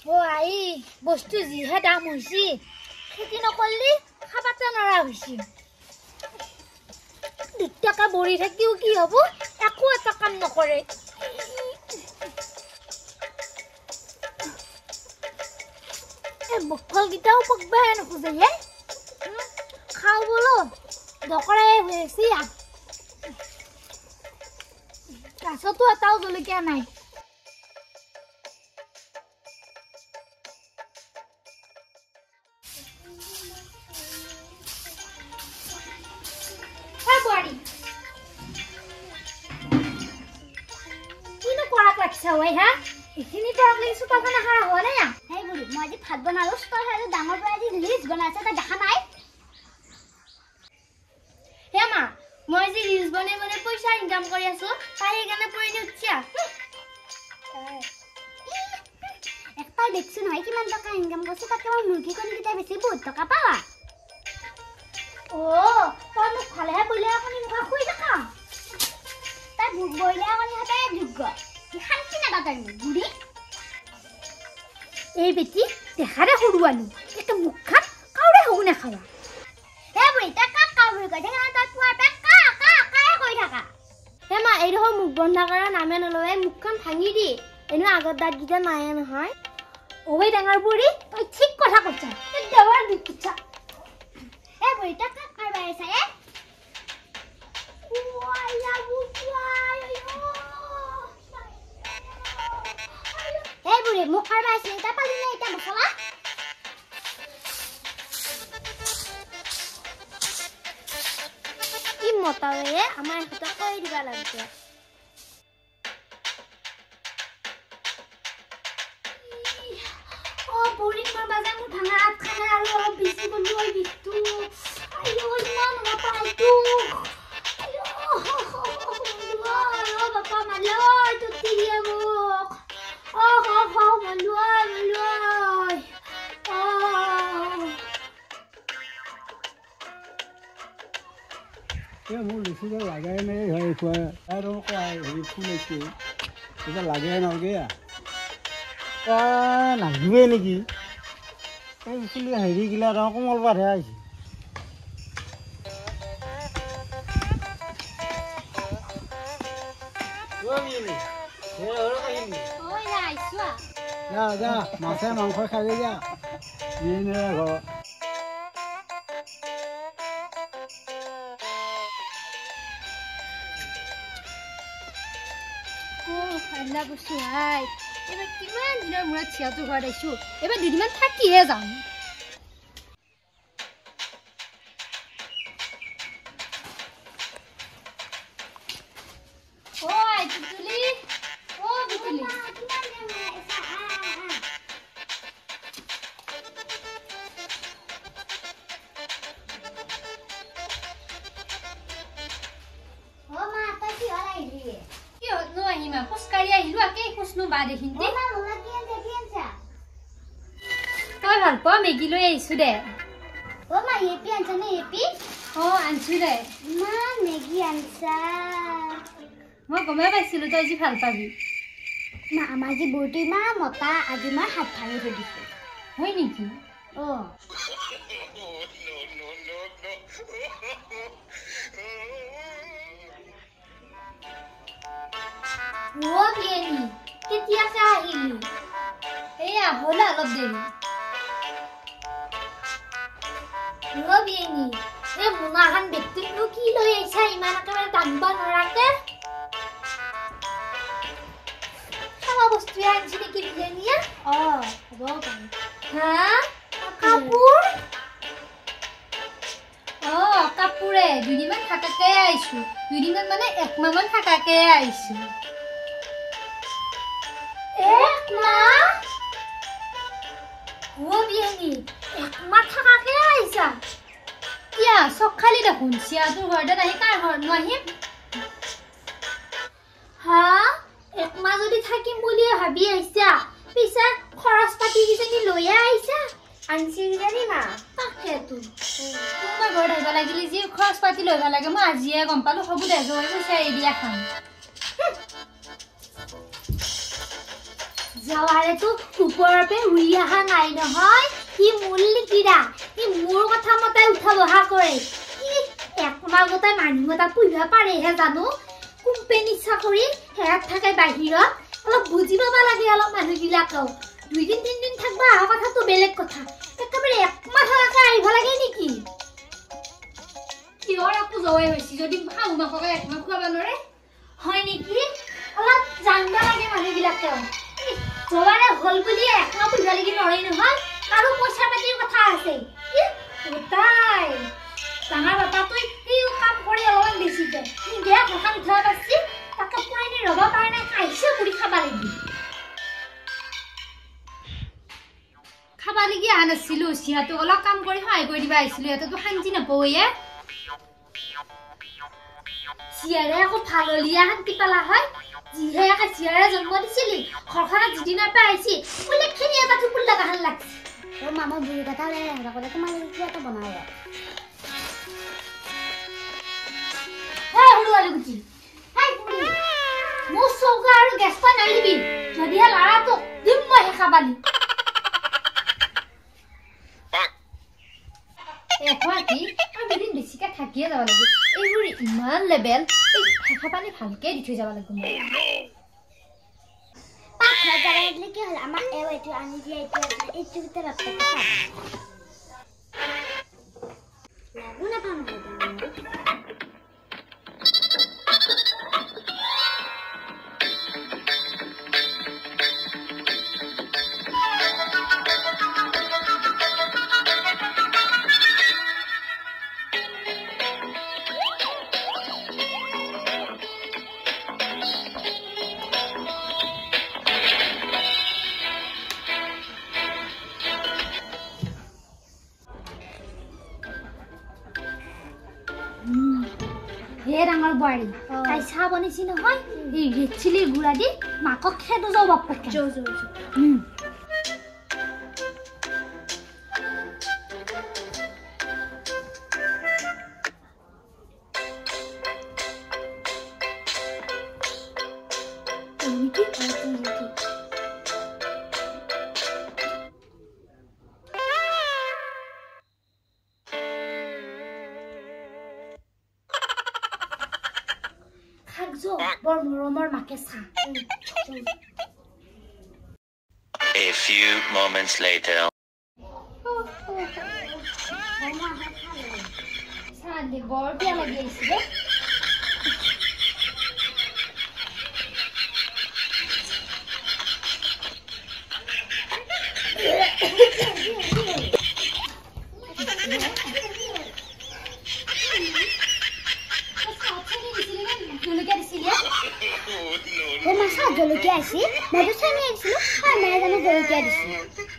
ও আই বস্তু যিহে দাম হইছি খেতি নকৰলি খাবাতে নৰা হইছি 2 টাকা বৰি থাকিও কি হ'ব একো এটা কাম নকৰে এ বকল গিটাও পকবা নখুজে হে খাও বলো দকৰে হইছি কাছতো এটাও জলকীয়া নাই Sawai ha? Ini orang lagi suka kena hara ho na ya? Hey buri, mau aja भात बनालो store है तो डांगर पर aja reels बनाता था देखा नहीं? हे माँ, मैं जी reels बने पैसा income कर यासो, ताई गाना पढ़ने उच्चा। एक ताई देखो ना कि मन तो का income कर सकता क्या मुर्गी को नहीं कितना बेचे बहुत तो का पावा? ओह, तो हम खाले हैं बोले अपन इनका कोई देखा? ताई बोले अपन यहाँ ताई Jugga Hansi na batani, buri? Eh beti, dekhara hurualu. Eka mukhat kaure hoguna khawa. He buri, ta kaure ko dekha ta tuar pe ka koi thaka. He ma ei ro muk bondha kara name noloe mukhan bhangi di. Enu agar dat gita nai nohoy. Oi dangar buri, toi thik kotha korcha. Dewar dikcha. He buri, ta karba aisa e? Waya buai ayo. Hey buri, mau karba sih, tapi ini itu masalah. Ini motor ya, ama kita kau di dalam dia. Oh, buri berbazar mu thangat karena lo bisi berdua gitu. Ayo, gimana bapak itu? Ayo, ayo bapak malu itu dia bu. Maluai. Ya mau lusuh lagi ni, hari tu ada orang hari tu ni kita lagi nak ya. Nak dua ni ki, lusuh hari gila orang kau malu pada aja. Dua ni, orang ini. Ya, masa mangkuk kaya ya. Ini aku. Oh, Allah bersuai. Eba kiman dina murah siapa tu hari itu. Eba di mana tak kira jam. Oh, Tutuli. Oh, Tutuli. No, ini mah kos karya hilu aja kos nu bade hindi. Mama, mama kian sa. Kau harpa Maggi lo ya isu deh. Mama, yepi anjane yepi? Oh, ansu deh. Ma, Maggi ansa. Mau kau mana sih lo tu aja harpa bi? Ma, amaji budi ma, mota aji ma hat thari budi. Hoi ni ki? Oh. Wah, begini. Ketia sah ini. Ya, hola lebih. Wah, begini. Munahan betul lu kilo ya saya mana kamera tambah orangnya. Sama bos tu yang sini begini ya? Oh, apa? Hah? Kapur? Oh, kapure. Dudi man thakake aisu. Dudi man mana ekmaman thakake aisu. Ekma? Wah, begini. Ekma thakake aisa. Ya, sok kali dah kunci tu harda nahi kar nahi. Ha? Ekma jadi thakim boli habi aisa. Bisa khoras pati bisa ni loya aisa. Ansi jadi na? Pakai tu. Tuma gora lagi lagi khoras pati loya lagi ma ajiye gompalu habu dah joy tu saya dia kan. জৱাৰেতো ওপৰৰ পৰা উৰি অহা নাই নহয় সি মুল্লিকিৰা সি মোৰ কথা মতে উঠা বহা কৰে একমাহ গোটাই মানুহ এটা পুহিব পাৰেহে জানো কোম্পানী চাকৰি হেয়াত থাকে বাহিৰত অলপ বুজি পাব লাগে অলপ মানুহবিলাকেও 2 দিন 3 দিন থাকবা অহা কথাটো বেলেগ কথা একেবাৰে একমাহ থকাকে আহিব লাগে নেকি কিহৰ আকৌ জৱাই হৈছে যদি খাওঁ মাকে একমাহ খোৱাব নোৱাৰে হয় নেকি অলপ জানিব লাগে মানুহবিলাকেও জৱাৰে হল বুলি একমাহ পুহিব লাগি নৰে নহয় আৰু পইচা পাতিৰ কথা আছে তাই ডাঙৰ বাপাটোই এই কাম কৰি অলপমান বেছিকে বেয়া ঘৰখন উঠাব পাৰছি তাকে পুৰাইনি ৰ'ব পাৰে নাই খাইছে কৰি খাব লাগি খাব লাগি অহা নাছিলো সিহঁতক অলপ কাম কৰি সহায় কৰি দিব আহিছিলো সিহঁতেতো শান্তি নাপায়ে চিয়াৰে আকৌ ভাললীয়া শান্তি পালা হয় যিহে একে চিয়াৰে জন্ম দিছিলি ঘৰখনত যিদিনাৰ পৰা আহিছি বোলে খেনি এটা থুপুল লগা হান লাগছি মামা বুঢ়ী কথা ক'লে তোমাৰ কিবা এটা বনাব গুটি মোৰ চৌকা আৰু গেছ পাই নাই দিবি যদিহে লাৰাটো দিম মই হে খাবালি এখোৱাটি আৰু দুদিন বেছিকে থাকিয়ে যাব লাগিব এইবোৰ ইমান লেবেল এই শেষা পানী ভালকে দি থৈ যাব লাগিব মই পাকঘৰ জাগাই দিলে কি হ'ল আমাৰ এইটো আনি দিয়া এইটো ভিতৰত লাগু নাপাম হে ডাঙৰ বোৱাৰী তাই চাহ বনাইছি নহয় এই ৰেড চিলিৰ গুড়া দি মাকক খেদো যাও বাপকে বৰ মৰমৰ মাকে চাহ A few moments later. চাহ দি বৰ পিয়া লাগি আহিছে দে জলকীয়া আছে মইতো চাই আছিলো হয় মই জানো জলকীয়া দিছো